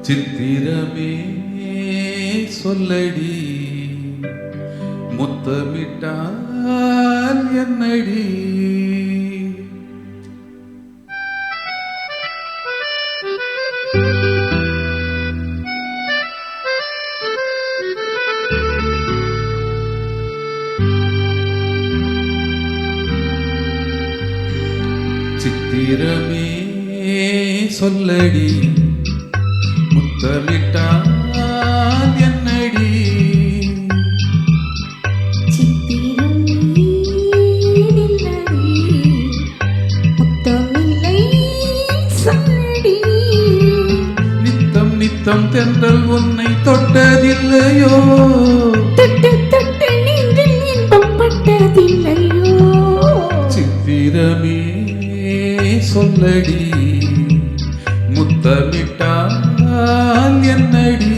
சித்திரமே சொல்லடி, முத்தமிட்டால் என்னடி? சித்திரமே சொல்லடி, முத்தமிட்டால் என்னடி? சித்திரமே நில்லடி, முத்தமில்லை சொல்லடி. நித்தம் நித்தம் தென்றல் உன்னை தொட்டதில்லையோ? தொட்டு தொட்டு நெஞ்சில் இன்பம் பட்டதில்லையோ? சித்திரமே சொல்லடி, முத்தமிட்டால் என்னடி?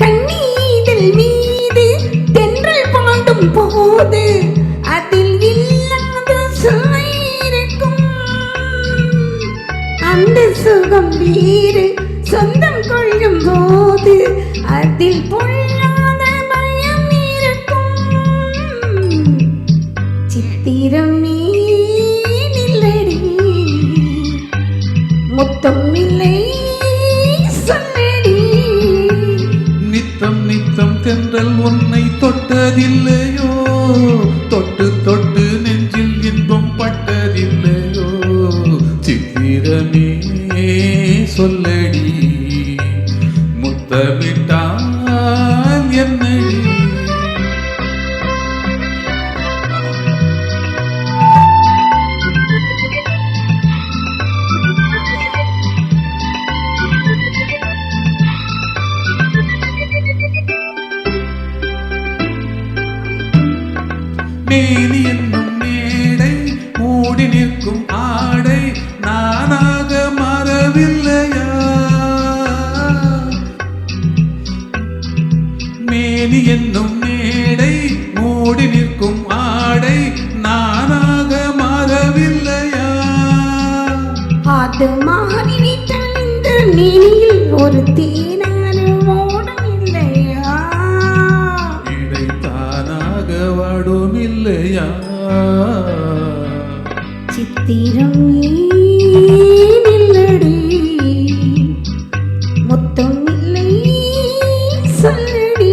கண்ணீரில் மீது தென்றல் பாடும் போது அதில் இல்லாத சுவை இருக்கும். அந்த சுகம் வேறு சொந்தம் கொள்ளும் போது அதில் பொல்லாத பயம் இருக்கும். சித்திரமே நில்லடி, முத்தம் இல்லை சொல்லடி. நித்தம் நித்தம் தென்றல் உன்னை தொட்டதில்லையோ? தொட்டு தொட்டு நெஞ்சில் இன்பம் பட்டதில்லையோ? சித்திரமே சொல்லடி, முத்தமிட்டால் என்னடி? மேனி என்னும் மேடை மூடி நிற்கும் ஆடை நானாக மறவில்லையா? மேனி என்னும் மேடை மூடி நிற்கும் ஆடை நானாக மறவில்லையா? அது மாறிவிட்டால் இந்த நீரில் ஒரு தேனாரும் ஓடும் இல்லையா? இடை தானாக வாடும் இல்லையா? சித்திரமே நில்லடி, முத்தம் இல்லை சொல்லடி.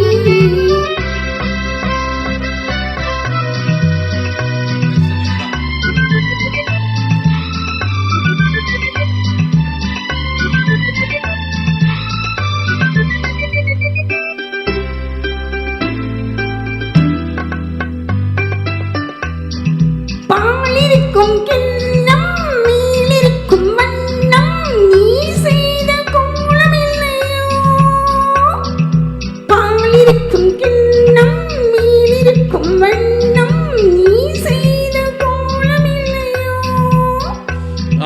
பாலிருக்கும் கிண்ணம் மேலிருக்கும் வண்ணம் நீ செய்த கோலம் இல்லையோ? பாலிருக்கும் கிண்ணம் மேலிருக்கும் வண்ணம் நீ செய்த கோலம் இல்லையோ?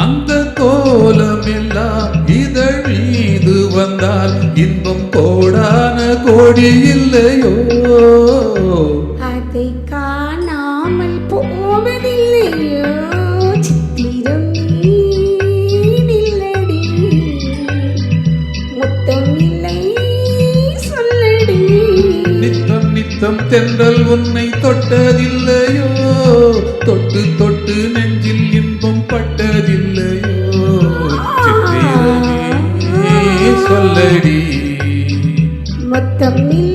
அந்த கோலம் எல்லாம் இதழ் மீது வந்தால் இன்பம் கோடான கோடி இல்லையோ? அதை காணாமல் போவதில்லையோ? சித்திரமே நில்லடி, முத்தம் இல்லை சொல்லடி. நித்தம் நித்தம் தென்றல் உன்னை தொட்டதில்லையோ? தொட்டு தொட்டு நெஞ்சில் இன்பம் பட்டதில்லையோ? சித்திரமே சொல்லடி, முத்தம் இல்லை